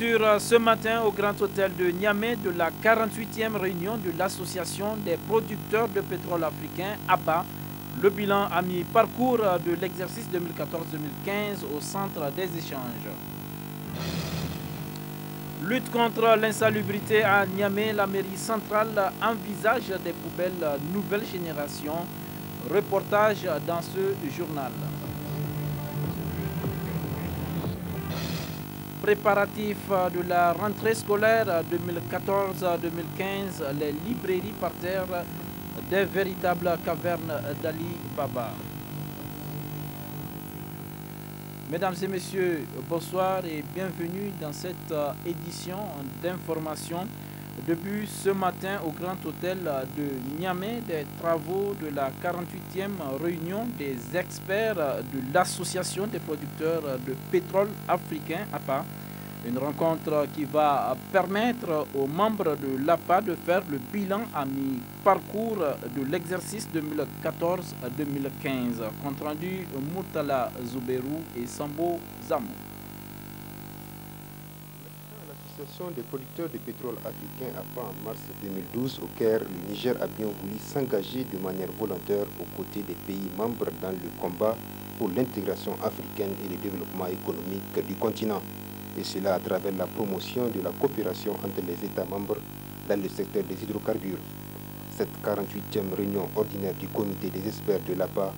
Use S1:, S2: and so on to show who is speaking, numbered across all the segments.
S1: Ouverture ce matin au Grand Hôtel de Niamey de la 48e réunion de l'Association des producteurs de pétrole africain, APA. Le bilan à mi-parcours de l'exercice 2014-2015 au centre des échanges. Lutte contre l'insalubrité à Niamey, la mairie centrale envisage des poubelles nouvelle génération. Reportage dans ce journal. Préparatifs de la rentrée scolaire 2014-2015, les librairies par terre, des véritables cavernes d'Ali Baba. Mesdames et messieurs, bonsoir et bienvenue dans cette édition d'information. Début ce matin au Grand Hôtel de Niamey des travaux de la 48e réunion des experts de l'Association des producteurs de pétrole africain, APA. Une rencontre qui va permettre aux membres de l'APA de faire le bilan à mi-parcours de l'exercice 2014-2015. Compte rendu Murtala Zouberou et Sambo Zamou.
S2: L'Association des producteurs de pétrole africain APA en mars 2012 au Caire, le Niger a bien voulu s'engager de manière volontaire aux côtés des pays membres dans le combat pour l'intégration africaine et le développement économique du continent. Et cela à travers la promotion de la coopération entre les États membres dans le secteur des hydrocarbures. Cette 48e réunion ordinaire du comité des experts de l'APA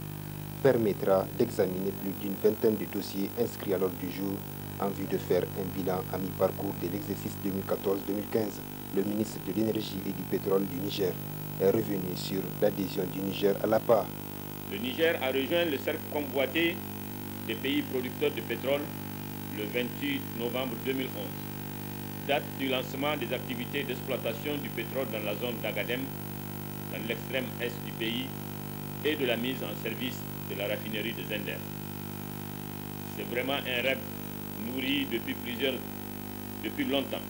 S2: permettra d'examiner plus d'une vingtaine de dossiers inscrits à l'ordre du jour en vue de faire un bilan à mi-parcours de l'exercice 2014-2015. Le ministre de l'Énergie et du Pétrole du Niger est revenu sur l'adhésion du Niger à l'APA.
S3: Le Niger a rejoint le cercle convoité des pays producteurs de pétrole le 28 novembre 2011, date du lancement des activités d'exploitation du pétrole dans la zone d'Agadem, dans l'extrême est du pays, et de la mise en service de la raffinerie de Zender. C'est vraiment un rêve nourri depuis longtemps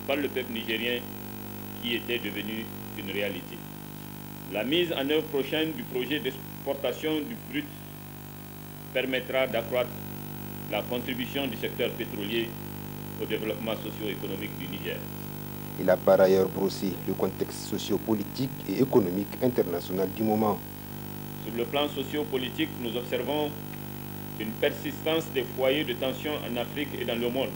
S3: par le peuple nigérien qui était devenu une réalité. La mise en œuvre prochaine du projet d'exportation du brut permettra d'accroître la contribution du secteur pétrolier au développement socio-économique du Niger.
S2: Il a par ailleurs brossé le contexte socio-politique et économique international du moment.
S3: Sur le plan socio-politique, nous observons une persistance des foyers de tension en Afrique et dans le monde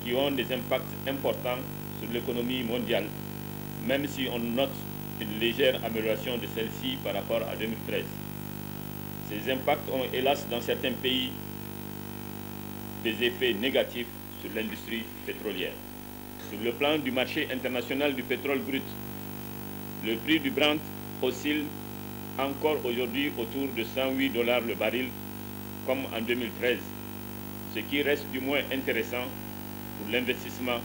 S3: qui ont des impacts importants sur l'économie mondiale, même si on note une légère amélioration de celle-ci par rapport à 2013. Ces impacts ont hélas dans certains pays des effets négatifs sur l'industrie pétrolière. Sur le plan du marché international du pétrole brut, le prix du Brent oscille encore aujourd'hui autour de $108 le baril, comme en 2013, ce qui reste du moins intéressant pour l'investissement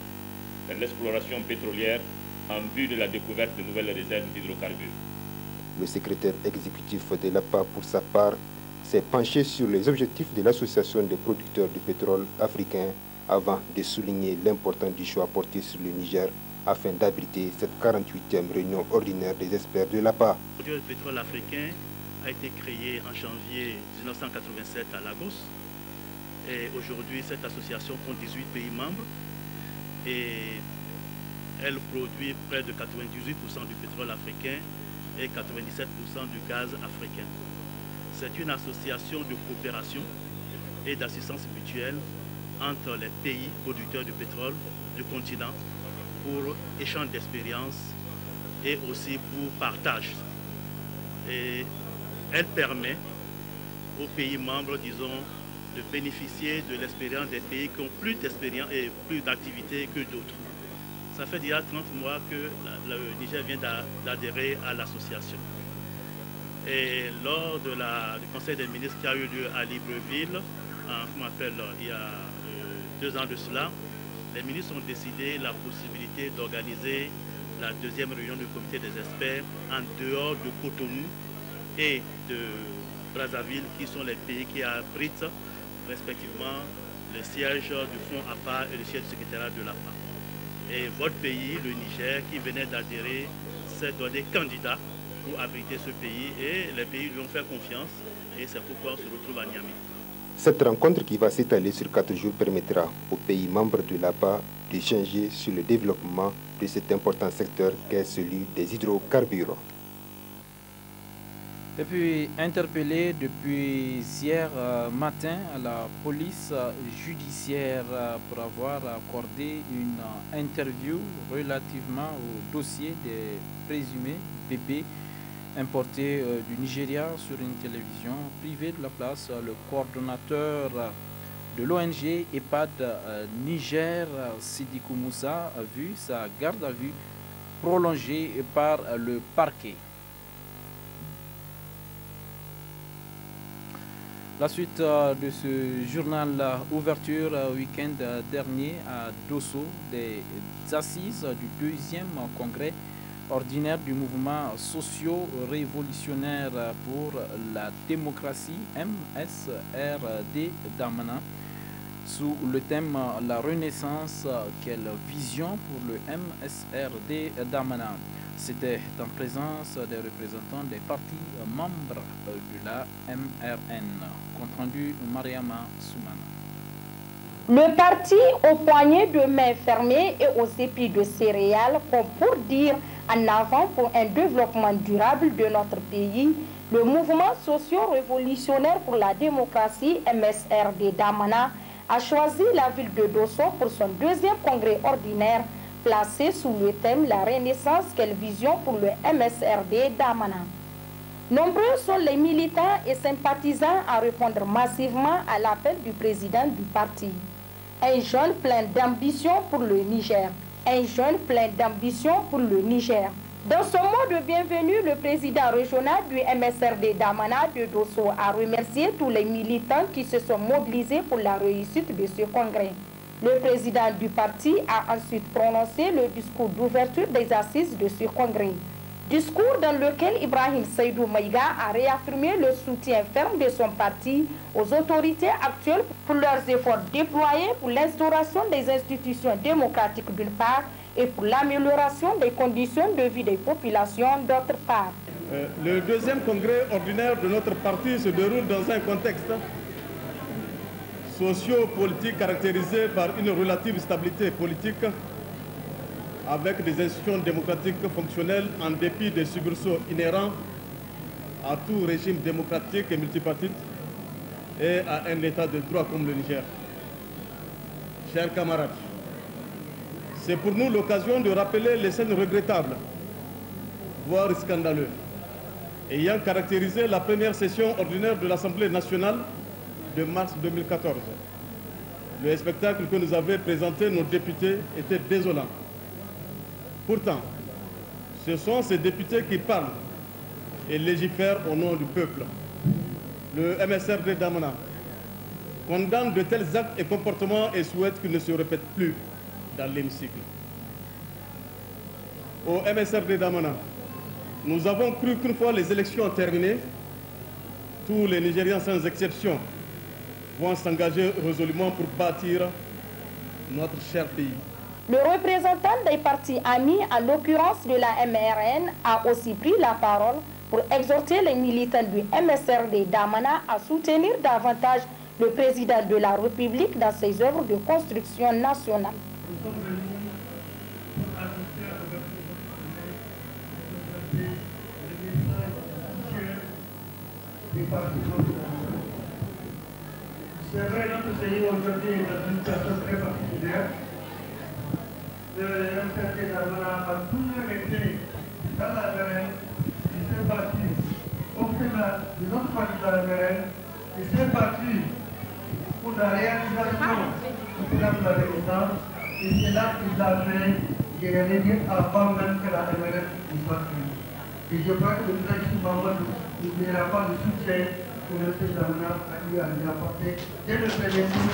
S3: dans l'exploration pétrolière en vue de la découverte de nouvelles réserves d'hydrocarbures.
S2: Le secrétaire exécutif de l'APA, pour sa part, s'est penché sur les objectifs de l'Association des producteurs de pétrole africain avant de souligner l'importance du choix porté sur le Niger afin d'abriter cette 48e réunion ordinaire des experts de l'APA.
S4: Le pétrole africain a été créé en janvier 1987 à Lagos et aujourd'hui cette association compte 18 pays membres et elle produit près de 98% du pétrole africain et 97% du gaz africain. C'est une association de coopération et d'assistance mutuelle entre les pays producteurs de pétrole du continent pour échange d'expériences et aussi pour partage. Et elle permet aux pays membres, disons, de bénéficier de l'expérience des pays qui ont plus d'expérience et plus d'activités que d'autres. Ça fait déjà 30 mois que le Niger vient d'adhérer à l'association. Et lors du Conseil des ministres qui a eu lieu à Libreville, il y a 2 ans de cela, les ministres ont décidé la possibilité d'organiser la 2e réunion du comité des experts en dehors de Cotonou et de Brazzaville, qui sont les pays qui abritent respectivement le siège du fonds APA et le siège du secrétariat de l'APA. Et votre pays, le Niger, qui venait d'adhérer, s'est donné candidat pour abriter ce pays et les pays lui ont fait confiance et c'est pourquoi on se retrouve à Niamey.
S2: Cette rencontre qui va s'étaler sur 4 jours permettra aux pays membres de l'APA d'échanger sur le développement de cet important secteur qu'est celui des hydrocarbures.
S1: Et puis interpellé depuis hier matin à la police judiciaire pour avoir accordé une interview relativement au dossier des présumés bébés importés du Nigeria sur une télévision privée de la place, le coordonnateur de l'ONG EHPAD Niger, Sidikou Moussa, a vu sa garde à vue prolongée par le parquet. La suite de ce journal, ouverture week-end dernier à Dosso des assises du 2e congrès ordinaire du mouvement socio-révolutionnaire pour la démocratie MSRD d'Amana sous le thème La Renaissance, quelle vision pour le MSRD d'Amana. C'était en présence des représentants des partis membres de la MRN. Compte rendu Mariama Soumana.
S5: Le parti aux poignées de main fermées et aux épis de céréales comme pour dire en avant pour un développement durable de notre pays, le mouvement socio-révolutionnaire pour la démocratie MSRD d'Amana a choisi la ville de Dosso pour son 2e congrès ordinaire placé sous le thème La Renaissance, quelle vision pour le MSRD d'Amana. Nombreux sont les militants et sympathisants à répondre massivement à l'appel du président du parti. Un jeune plein d'ambition pour le Niger. Un jeune plein d'ambition pour le Niger. Dans son mot de bienvenue, le président régional du MSRD d'Amana de Dosso a remercié tous les militants qui se sont mobilisés pour la réussite de ce congrès. Le président du parti a ensuite prononcé le discours d'ouverture des assises de ce congrès. Discours dans lequel Ibrahim Seydou Maïga a réaffirmé le soutien ferme de son parti aux autorités actuelles pour leurs efforts déployés pour l'instauration des institutions démocratiques d'une part et pour l'amélioration des conditions de vie des populations d'autre part.
S6: Le 2e congrès ordinaire de notre parti se déroule dans un contexte socio-politique caractérisé par une relative stabilité politique avec des institutions démocratiques fonctionnelles en dépit des soubresauts inhérents à tout régime démocratique et multipartite et à un état de droit comme le Niger. Chers camarades, c'est pour nous l'occasion de rappeler les scènes regrettables, voire scandaleuses, ayant caractérisé la première session ordinaire de l'Assemblée nationale de mars 2014. Le spectacle que nous avaient présenté nos députés était désolant. Pourtant, ce sont ces députés qui parlent et légifèrent au nom du peuple. Le MSRD d'Amana condamne de tels actes et comportements et souhaite qu'ils ne se répètent plus dans l'hémicycle. Au MSRD d'Amana, nous avons cru qu'une fois les élections terminées, tous les Nigériens sans exception vont s'engager résolument pour bâtir notre cher pays.
S5: Le représentant des partis amis, en l'occurrence de la MRN, a aussi pris la parole pour exhorter les militants du MSRD d'Amana à soutenir davantage le président de la République dans ses œuvres de construction nationale.
S7: Nous sommes venus pour assister à l'ouverture de le message du parti national. C'est vrai, notre pays aujourd'hui est dans une situation très particulière. Le MSRD d'Amana a toujours été dans la MRN, il s'est battu au Sénat de notre parti de la MRN, il s'est battu pour la réalisation du programme de la Renaissance, et c'est là qu'il l'a fait, je l'ai dit avant même que la MRN ne soit créée. Et je crois que le président Mamadou n'oubliera pas le soutien que le président d'Amana a eu à lui apporter dès le premier tour.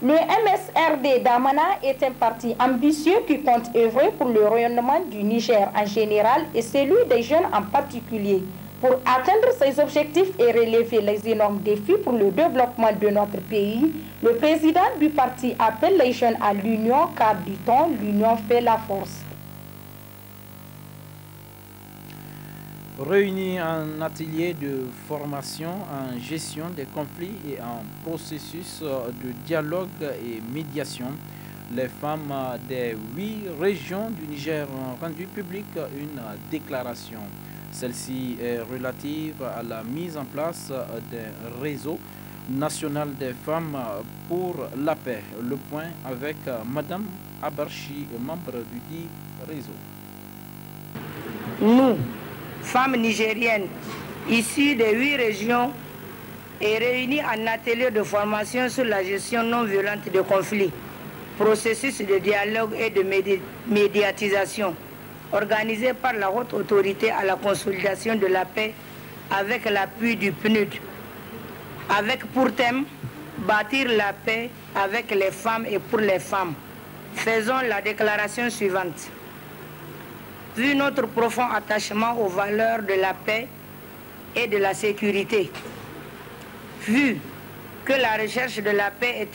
S5: Le MSRD d'Amana est un parti ambitieux qui compte œuvrer pour le rayonnement du Niger en général et celui des jeunes en particulier, pour atteindre ses objectifs et relever les énormes défis pour le développement de notre pays. Le président du parti appelle les jeunes à l'union car, dit-on, l'union fait la force.
S1: Réunis en atelier de formation en gestion des conflits et en processus de dialogue et médiation, les femmes des 8 régions du Niger ont rendu publique une déclaration. Celle-ci est relative à la mise en place d'un réseau national des femmes pour la paix. Le point avec Madame Abarchi, membre du dit réseau.
S8: Nous, femmes nigériennes, issues des 8 régions et réunies en atelier de formation sur la gestion non violente des conflits, processus de dialogue et de médiatisation, organisé par la haute autorité à la consolidation de la paix avec l'appui du PNUD, avec pour thème bâtir la paix avec les femmes et pour les femmes. Faisons la déclaration suivante. Vu notre profond attachement aux valeurs de la paix et de la sécurité, vu que la recherche de la paix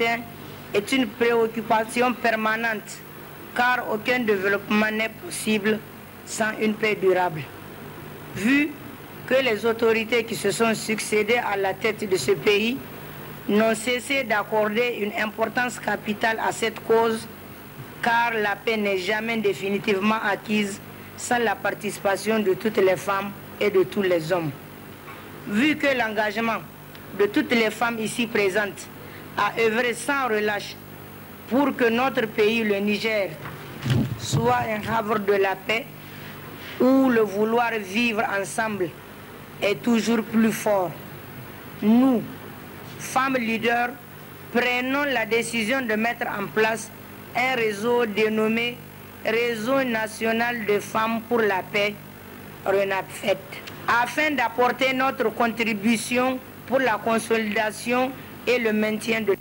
S8: est une préoccupation permanente, car aucun développement n'est possible sans une paix durable, vu que les autorités qui se sont succédées à la tête de ce pays n'ont cessé d'accorder une importance capitale à cette cause, car la paix n'est jamais définitivement acquise sans la participation de toutes les femmes et de tous les hommes. Vu que l'engagement de toutes les femmes ici présentes a œuvré sans relâche pour que notre pays, le Niger, soit un havre de la paix, où le vouloir vivre ensemble est toujours plus fort. Nous, femmes leaders, prenons la décision de mettre en place un réseau dénommé Réseau national de femmes pour la paix, RENAPFET, afin d'apporter notre contribution pour la consolidation et le maintien de...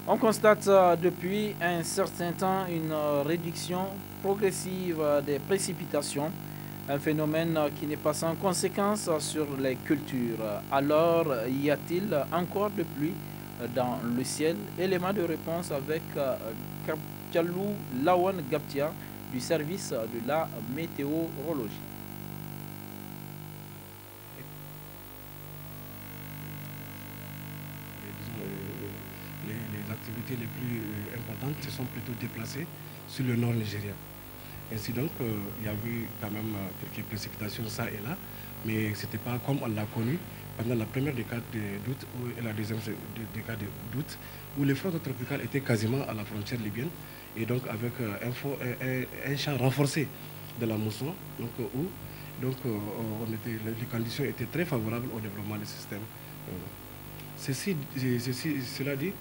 S1: On constate depuis un certain temps une réduction progressive des précipitations, un phénomène qui n'est pas sans conséquence sur les cultures. Alors, y a-t-il encore de pluie dans le ciel? Élément de réponse avec Kaptialou Lawan Gaptia du service de la météorologie.
S9: Les activités les plus importantes se sont plutôt déplacées sur le nord nigérien. Ainsi donc, il y a eu quand même quelques précipitations ça et là, mais ce n'était pas comme on l'a connu pendant la première décade d'août et la deuxième décade d'août, où les fronts tropicales étaient quasiment à la frontière libyenne, et donc avec un champ renforcé de la mousson, donc, les conditions étaient très favorables au développement du système. Cela dit,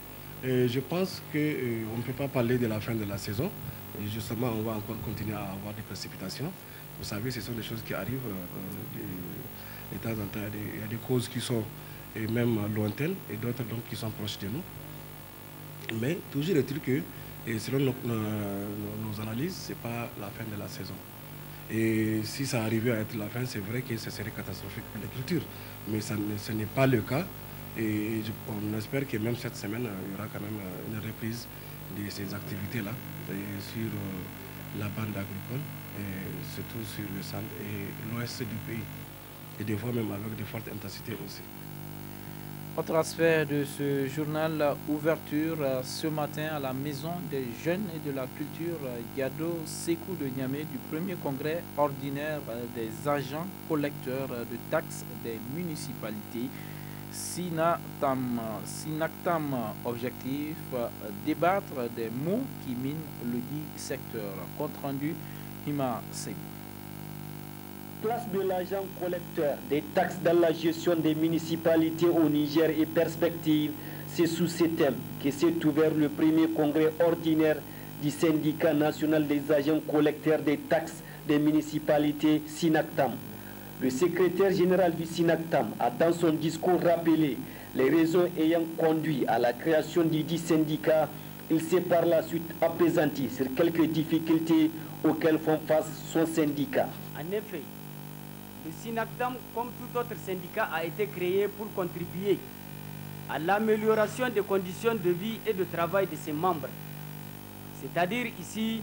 S9: je pense qu'on ne peut pas parler de la fin de la saison. Et justement, on va encore continuer à avoir des précipitations. Vous savez, ce sont des choses qui arrivent de temps en temps. Il y a des causes qui sont même lointaines et d'autres donc qui sont proches de nous. Mais toujours est-il que, selon nos analyses, ce n'est pas la fin de la saison. Et si ça arrivait à être la fin, c'est vrai que ce serait catastrophique pour les cultures. Mais ce n'est pas le cas. Et on espère que même cette semaine, il y aura quand même une reprise de ces activités-là sur la bande agricole, et surtout sur le centre et l'ouest du pays. Et des fois même avec de fortes intensités aussi.
S1: Autre aspect de ce journal, ouverture ce matin à la Maison des Jeunes et de la Culture Yado Sekou de Niamey du premier congrès ordinaire des agents collecteurs de taxes des municipalités. Sinactam, objectif, débattre des mots qui minent le dit secteur. Compte rendu, Hima Sekou.
S10: Place de l'agent collecteur des taxes dans la gestion des municipalités au Niger et perspective, c'est sous ces thèmes que s'est ouvert le premier congrès ordinaire du syndicat national des agents collecteurs des taxes des municipalités Sinactam. Le secrétaire général du Sinactam a dans son discours rappelé les raisons ayant conduit à la création du dit syndicat. Il s'est par la suite apaisanti sur quelques difficultés auxquelles font face son syndicat.
S11: En effet, le Sinactam, comme tout autre syndicat, a été créé pour contribuer à l'amélioration des conditions de vie et de travail de ses membres, c'est-à-dire ici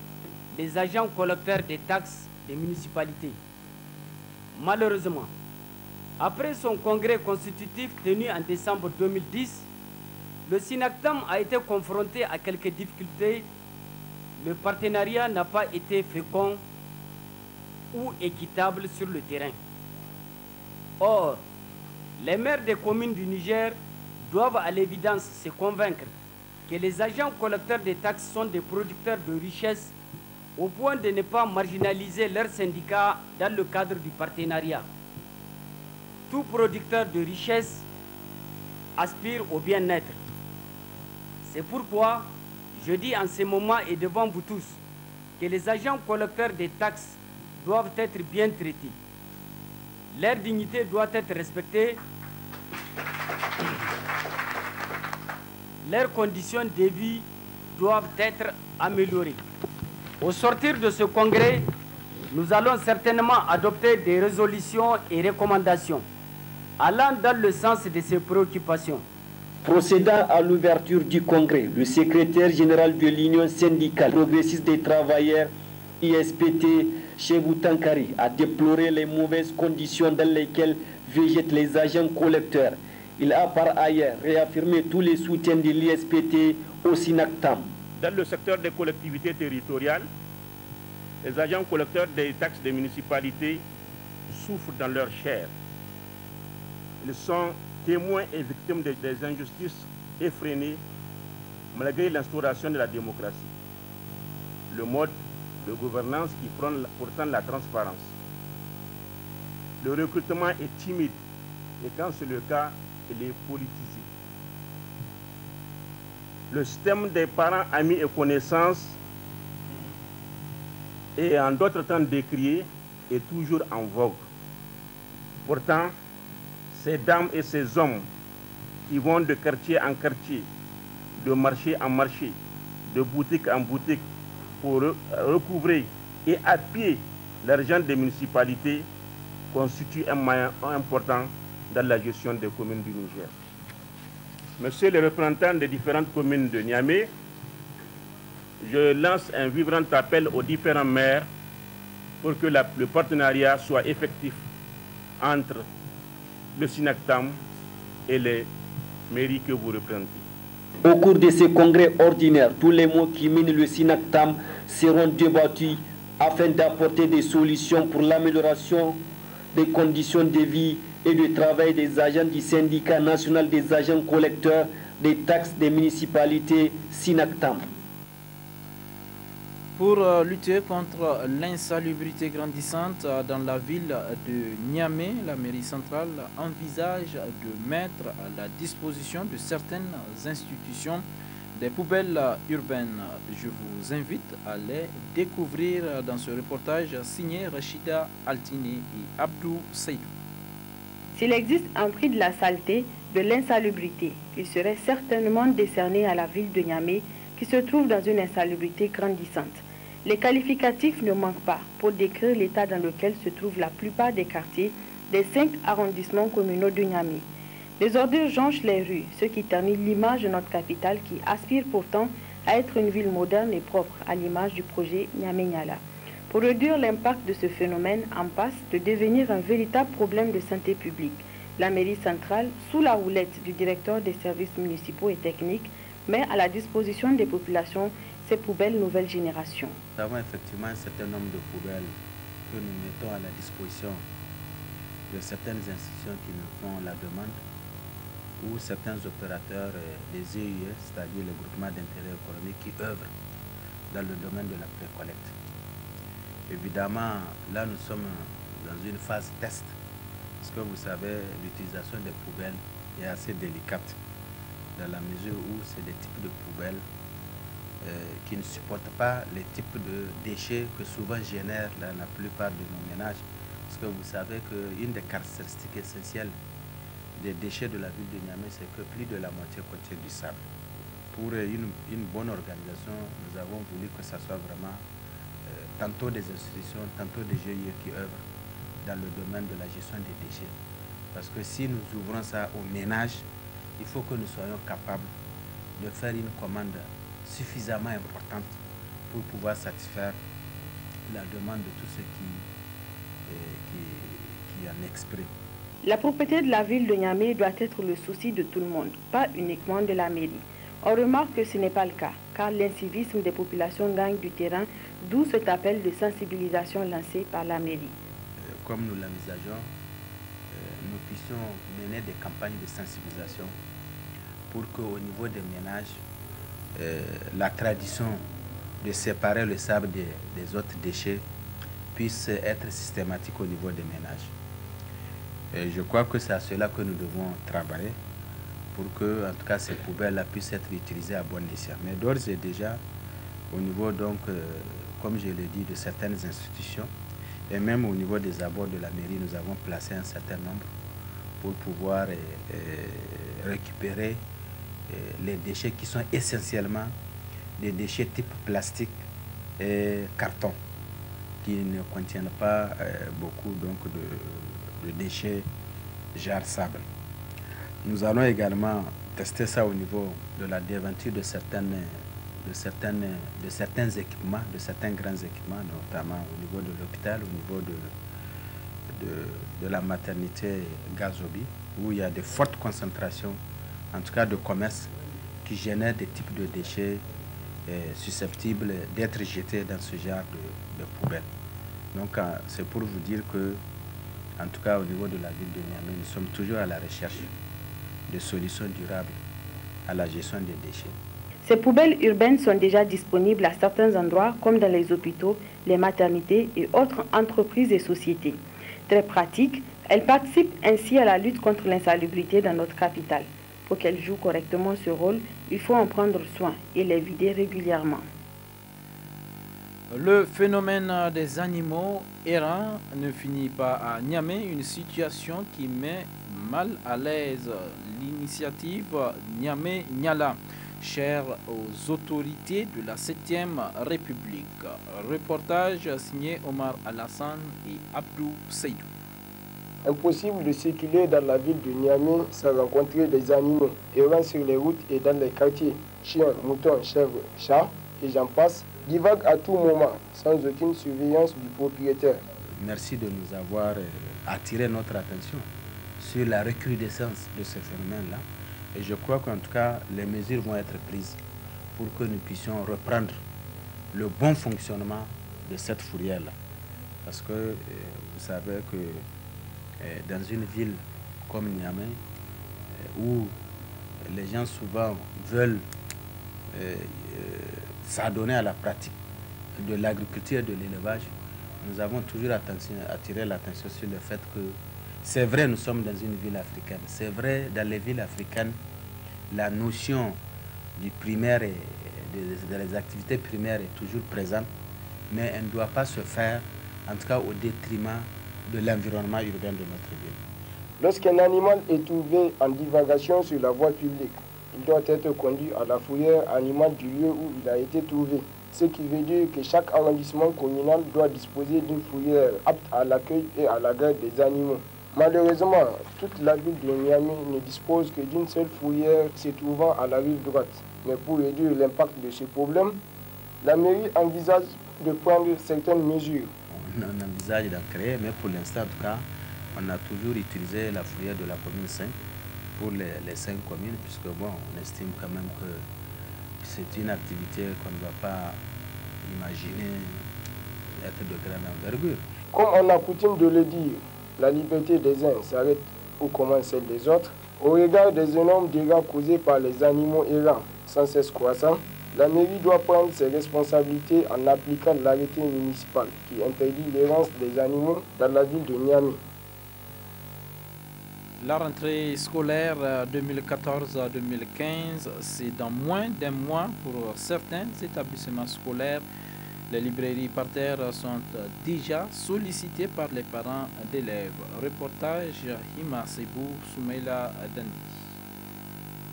S11: les agents collecteurs des taxes des municipalités. Malheureusement, après son congrès constitutif tenu en décembre 2010, le SYNACTAM a été confronté à quelques difficultés. Le partenariat n'a pas été fécond ou équitable sur le terrain. Or, les maires des communes du Niger doivent à l'évidence se convaincre que les agents collecteurs des taxes sont des producteurs de richesses au point de ne pas marginaliser leurs syndicats dans le cadre du partenariat. Tout producteur de richesses aspire au bien-être. C'est pourquoi je dis en ce moment et devant vous tous que les agents collecteurs des taxes doivent être bien traités. Leur dignité doit être respectée. Leurs conditions de vie doivent être améliorées. Au sortir de ce congrès, nous allons certainement adopter des résolutions et recommandations allant dans le sens de ces préoccupations.
S10: Procédant à l'ouverture du congrès, le secrétaire général de l'Union syndicale progressiste des travailleurs, ISPT, Chebou Tankari, a déploré les mauvaises conditions dans lesquelles végètent les agents collecteurs. Il a par ailleurs réaffirmé tous les soutiens de l'ISPT au SYNACTAM.
S3: Dans le secteur des collectivités territoriales, les agents collecteurs des taxes des municipalités souffrent dans leur chair. Ils sont témoins et victimes des injustices effrénées malgré l'instauration de la démocratie. Le mode de gouvernance qui prend pourtant la transparence. Le recrutement est timide et quand c'est le cas, il est politisé. Le système des parents, amis et connaissances est en d'autres temps décrié et toujours en vogue. Pourtant, ces dames et ces hommes qui vont de quartier en quartier, de marché en marché, de boutique en boutique pour recouvrer et appuyer l'argent des municipalités constituent un moyen important dans la gestion des communes du Niger. Monsieur le représentant des différentes communes de Niamey, je lance un vibrant appel aux différents maires pour que le partenariat soit effectif entre le SYNACTAM et les mairies que vous représentez.
S10: Au cours de ces congrès ordinaires, tous les mots qui minent le SYNACTAM seront débattus afin d'apporter des solutions pour l'amélioration des conditions de vie et de travail des agents du syndicat national des agents collecteurs des taxes des municipalités SYNACTAM.
S1: Pour lutter contre l'insalubrité grandissante dans la ville de Niamey, la mairie centrale envisage de mettre à la disposition de certaines institutions des poubelles urbaines. Je vous invite à les découvrir dans ce reportage signé Rachida Altini et Abdou Seydou.
S12: S'il existe un prix de la saleté, de l'insalubrité, il serait certainement décerné à la ville de Niamey qui se trouve dans une insalubrité grandissante. Les qualificatifs ne manquent pas pour décrire l'état dans lequel se trouvent la plupart des quartiers des 5 arrondissements communaux de Niamey. Les ordures jonchent les rues, ce qui ternit l'image de notre capitale qui aspire pourtant à être une ville moderne et propre à l'image du projet Niamey-Niala. Pour réduire l'impact de ce phénomène en passe de devenir un véritable problème de santé publique, la mairie centrale, sous la houlette du directeur des services municipaux et techniques, met à la disposition des populations ces poubelles nouvelle génération.
S13: Nous avons effectivement un certain nombre de poubelles que nous mettons à la disposition de certaines institutions qui nous font la demande ou certains opérateurs des EIE, c'est-à-dire le groupement d'intérêt économique qui œuvrent dans le domaine de la précollecte. Évidemment, là nous sommes dans une phase test parce que vous savez, l'utilisation des poubelles est assez délicate dans la mesure où c'est des types de poubelles qui ne supportent pas les types de déchets que souvent génèrent la plupart de nos ménages. Parce que vous savez qu'une des caractéristiques essentielles des déchets de la ville de Niamey, c'est que plus de la moitié contient du sable. Pour une bonne organisation, nous avons voulu que ce soit vraiment tantôt des institutions, tantôt des GIE qui œuvrent dans le domaine de la gestion des déchets. Parce que si nous ouvrons ça aux ménages, il faut que nous soyons capables de faire une commande suffisamment importante pour pouvoir satisfaire la demande de tous ceux qui qui en expriment.
S12: La propriété de la ville de Niamey doit être le souci de tout le monde, pas uniquement de la mairie. On remarque que ce n'est pas le cas, car l'incivisme des populations gagne du terrain, d'où cet appel de sensibilisation lancé par la mairie.
S13: Comme nous l'envisageons, nous puissions mener des campagnes de sensibilisation pour qu'au niveau des ménages, la tradition de séparer le sable des autres déchets puisse être systématique au niveau des ménages. Et je crois que c'est à cela que nous devons travailler pour que, en tout cas, ces poubelles-là puissent être utilisées à bon escient. Mais d'ores et déjà, au niveau, donc, comme je l'ai dit, de certaines institutions, et même au niveau des abords de la mairie, nous avons placé un certain nombre pour pouvoir récupérer les déchets qui sont essentiellement des déchets type plastique et carton, qui ne contiennent pas beaucoup donc, de déchets genre sable. Nous allons également tester ça au niveau de la déventure de certains équipements, de certains grands équipements, notamment au niveau de l'hôpital, au niveau de la maternité Gazobi, où il y a de fortes concentrations, en tout cas de commerce, qui génèrent des types de déchets susceptibles d'être jetés dans ce genre de poubelles. Donc c'est pour vous dire que, en tout cas au niveau de la ville de Niamey, nous sommes toujours à la recherche de solutions durables à la gestion des déchets.
S12: Ces poubelles urbaines sont déjà disponibles à certains endroits comme dans les hôpitaux, les maternités et autres entreprises et sociétés. Très pratiques, elles participent ainsi à la lutte contre l'insalubrité dans notre capitale. Pour qu'elles jouent correctement ce rôle, il faut en prendre soin et les vider régulièrement.
S1: Le phénomène des animaux errants ne finit pas à Niamey, une situation qui met mal à l'aise l'initiative Niamey-Niala, chère aux autorités de la 7e République. Reportage signé Omar Alassane et Abdou Seydou.
S14: Impossible de circuler dans la ville de Niamey sans rencontrer des animaux errant sur les routes et dans les quartiers. Chiens, moutons, chèvres, chats et j'en passe divaguent à tout moment sans aucune surveillance du propriétaire.
S13: Merci de nous avoir attiré notre attention sur la recrudescence de ce phénomène-là. Et je crois qu'en tout cas, les mesures vont être prises pour que nous puissions reprendre le bon fonctionnement de cette fourrière-là. Parce que vous savez que dans une ville comme Niamey, où les gens souvent veulent s'adonner à la pratique de l'agriculture et de l'élevage, nous avons toujours attiré l'attention sur le fait que c'est vrai, nous sommes dans une ville africaine. C'est vrai, dans les villes africaines, la notion du primaire et des activités primaires est toujours présente, mais elle ne doit pas se faire, en tout cas au détriment de l'environnement urbain de notre ville.
S14: Lorsqu'un animal est trouvé en divagation sur la voie publique, il doit être conduit à la fourrière animale du lieu où il a été trouvé. Ce qui veut dire que chaque arrondissement communal doit disposer d'une fourrière apte à l'accueil et à la garde des animaux. Malheureusement, toute la ville de Niamey ne dispose que d'une seule fourrière se trouvant à la rive droite. Mais pour réduire l'impact de ce problème, la mairie envisage de prendre certaines mesures.
S13: On envisage d'en créer, mais pour l'instant, en tout cas, on a toujours utilisé la fourrière de la commune 5 pour les 5 communes, puisque bon, on estime quand même que c'est une activité qu'on ne va pas imaginer être de grande envergure.
S14: Comme on a coutume de le dire, la liberté des uns s'arrête où commence celle des autres. Au regard des énormes dégâts causés par les animaux errants sans cesse croissants, la mairie doit prendre ses responsabilités en appliquant l'arrêté municipal qui interdit l'errance des animaux dans la ville de Niamey.
S1: La rentrée scolaire 2014-2015, c'est dans moins d'un mois pour certains établissements scolaires. Les librairies par terre sont déjà sollicitées par les parents d'élèves. Reportage Hima Sebou, Soumaïla Dandi.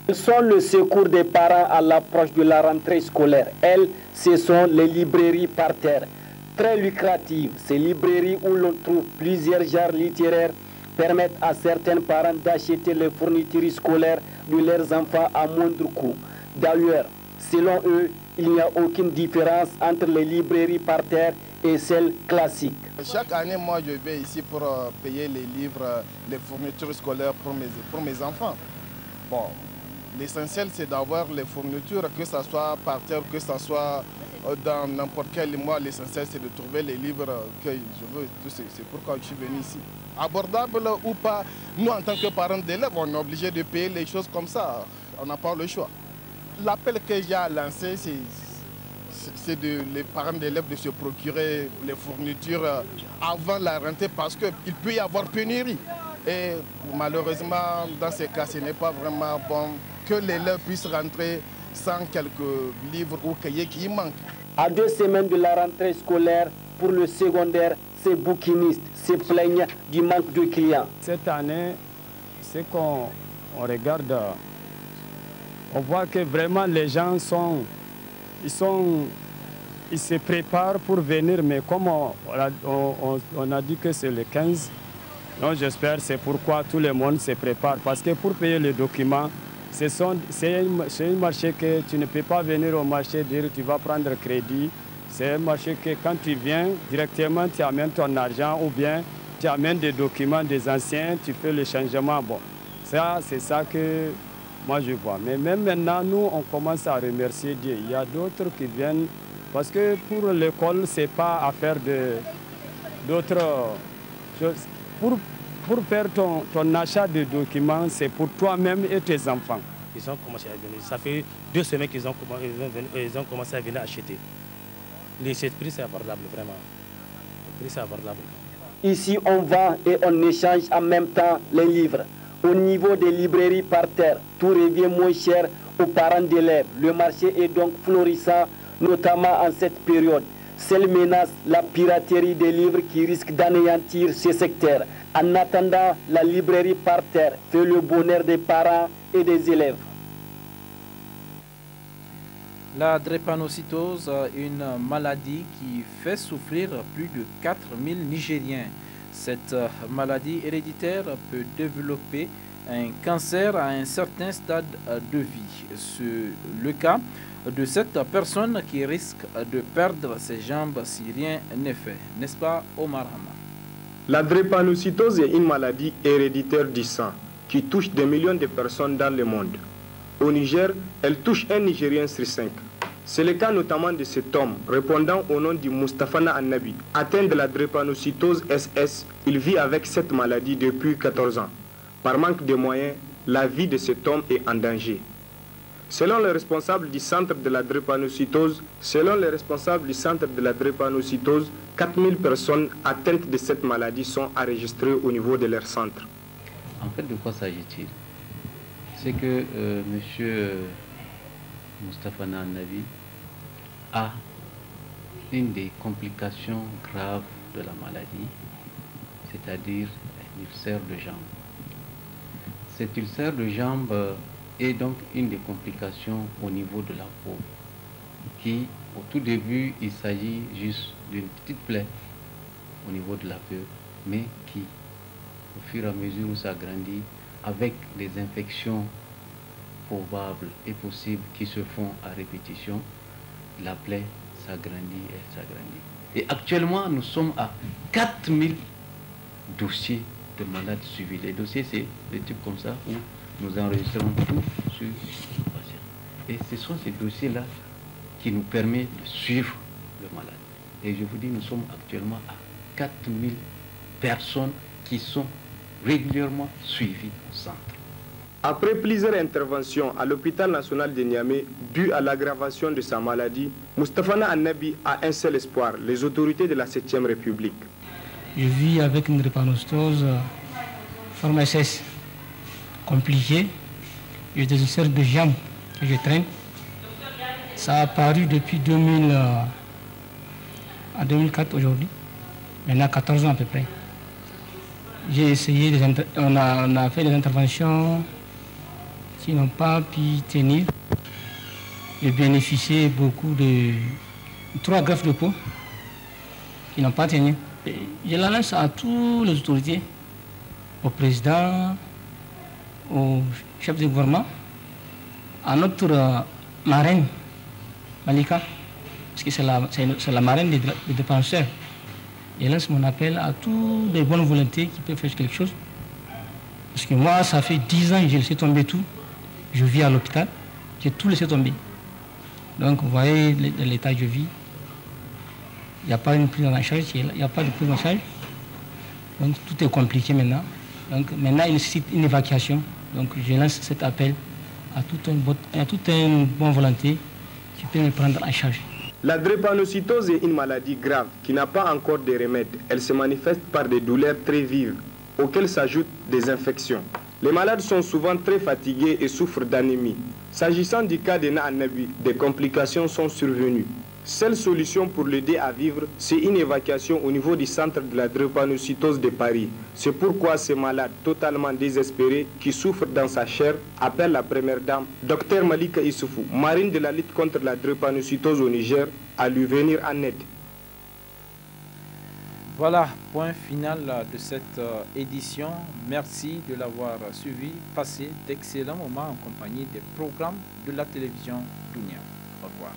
S10: Elles sont le secours des parents à l'approche de la rentrée scolaire. Elles, ce sont les librairies par terre. Très lucratives, ces librairies où l'on trouve plusieurs genres littéraires permettent à certains parents d'acheter les fournitures scolaires de leurs enfants à moindre coût. D'ailleurs, selon eux, il n'y a aucune différence entre les librairies par terre et celles classiques.
S15: Chaque année, moi, je vais ici pour payer les livres, les fournitures scolaires pour mes enfants. Bon, l'essentiel, c'est d'avoir les fournitures, que ce soit par terre, que ce soit dans n'importe quel mois. L'essentiel, c'est de trouver les livres que je veux. C'est pourquoi je suis venu ici. Abordable ou pas, nous, en tant que parents d'élèves, on est obligé de payer les choses comme ça. On n'a pas le choix. L'appel que j'ai lancé, c'est les parents d'élèves de se procurer les fournitures avant la rentrée parce qu'il peut y avoir pénurie. Et malheureusement, dans ces cas, ce n'est pas vraiment bon que l'élève puisse rentrer sans quelques livres ou cahiers qui manquent.
S10: À 2 semaines de la rentrée scolaire, pour le secondaire, ces bouquinistes se plaignent du manque de clients.
S11: Cette année, c'est qu'on regarde, on voit que vraiment les gens ils se préparent pour venir, mais comme on a dit que c'est le 15, donc j'espère c'est pourquoi tout le monde se prépare. Parce que pour payer les documents, c'est un marché que tu ne peux pas venir au marché dire tu vas prendre crédit. C'est un marché que quand tu viens, directement tu amènes ton argent ou bien tu amènes des documents des anciens, tu fais le changement. Bon, ça c'est ça que moi je vois. Mais même maintenant, nous on commence à remercier Dieu. Il y a d'autres qui viennent parce que pour l'école, ce n'est pas affaire d'autres choses. Pour faire ton achat de documents, c'est pour toi-même et tes enfants.
S16: Ils ont commencé à venir. Ça fait 2 semaines qu'ils ont commencé à venir acheter. Le prix, c'est abordable, vraiment. Le prix, c'est abordable.
S10: Ici, on vend et on échange en même temps les livres. Au niveau des librairies par terre, tout revient moins cher aux parents d'élèves. Le marché est donc florissant, notamment en cette période. Seule menace, la piraterie des livres qui risque d'anéantir ce secteur. En attendant, la librairie par terre fait le bonheur des parents et des élèves.
S1: La drépanocytose, une maladie qui fait souffrir plus de 4000 Nigériens. Cette maladie héréditaire peut développer un cancer à un certain stade de vie. C'est le cas de cette personne qui risque de perdre ses jambes si rien n'est fait. N'est-ce pas, Omar Hama?
S17: La drépanocytose est une maladie héréditaire du sang qui touche des millions de personnes dans le monde. Au Niger, elle touche un Nigérien sur 5. C'est le cas notamment de cet homme, répondant au nom du Mustafana Annabi. Atteint de la drépanocytose SS, il vit avec cette maladie depuis 14 ans. Par manque de moyens, la vie de cet homme est en danger. Selon les responsables du centre de la drépanocytose, 4000 personnes atteintes de cette maladie sont enregistrées au niveau de leur centre.
S18: En fait, de quoi s'agit-il? C'est que M. Mustafana Annabi a une des complications graves de la maladie, c'est-à-dire un ulcère de jambe. Cet ulcère de jambe est donc une des complications au niveau de la peau, qui, au tout début, il s'agit juste d'une petite plaie au niveau de la peau, mais qui, au fur et à mesure où ça grandit, avec des infections probables et possibles qui se font à répétition, la plaie s'agrandit et s'agrandit. Et actuellement, nous sommes à 4000 dossiers de malades suivis. Les dossiers, c'est des types comme ça où nous enregistrons tout sur le patient. Et ce sont ces dossiers-là qui nous permettent de suivre le malade. Et je vous dis, nous sommes actuellement à 4000 personnes qui sont régulièrement suivies au centre.
S17: Après plusieurs interventions à l'hôpital national de Niamey, dues à l'aggravation de sa maladie, Mustafana Annabi a un seul espoir, les autorités de la 7e République.
S19: Je vis avec une drépanocytose forme SS compliquée. J'ai des ulcères de jambe que je traîne. Ça a apparu depuis 2004 aujourd'hui, maintenant 14 ans à peu près. J'ai essayé, on a fait des interventions qui n'ont pas pu tenir. J'ai bénéficié beaucoup de 3 greffes de peau qui n'ont pas tenu. Je la lance à toutes les autorités, au président, au chef de gouvernement, à notre marraine, Malika, parce que c'est la marraine des dépenseurs. Je lance mon appel à tous les bonnes volontés qui peuvent faire quelque chose. Parce que moi, ça fait 10 ans que j'ai laissé tomber tout. Je vis à l'hôpital. J'ai tout laissé tomber. Donc, vous voyez l'état que je vis. Il n'y a pas une prise en charge. Il n'y a pas de prise en charge. Donc, tout est compliqué maintenant. Donc, maintenant, il nécessite une évacuation. Donc, je lance cet appel à toute une bonne volonté qui peut me prendre en charge.
S17: La drépanocytose est une maladie grave qui n'a pas encore de remède. Elle se manifeste par des douleurs très vives, auxquelles s'ajoutent des infections. Les malades sont souvent très fatigués et souffrent d'anémie. S'agissant du cas de Naanabi, des complications sont survenues. Seule solution pour l'aider à vivre, c'est une évacuation au niveau du centre de la drépanocytose de Paris. C'est pourquoi ce malade totalement désespéré, qui souffre dans sa chair, appelle la première dame, Dr Malika Issoufou, marine de la lutte contre la drépanocytose au Niger, à lui venir en aide.
S1: Voilà, point final de cette édition. Merci de l'avoir suivi. Passez d'excellents moments en compagnie des programmes de la télévision Dunia. Au revoir.